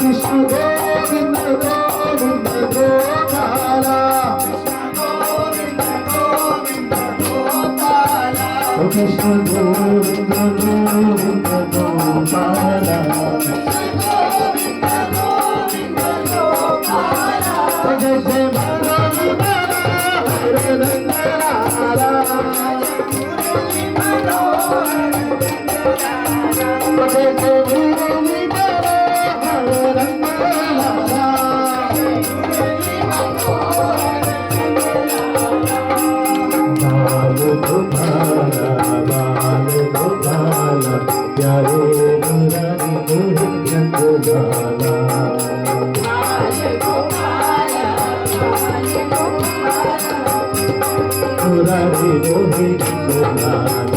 Krishna Govinda Govinda Gopala Krishna Govinda Govinda Gopala Jai Jai Mangalala Hare Ranganala Jai Jai Mangalala Hare Ranganala प्यारे मुरारी गोविंद गोपाला मुरारी गोविंद गोपाला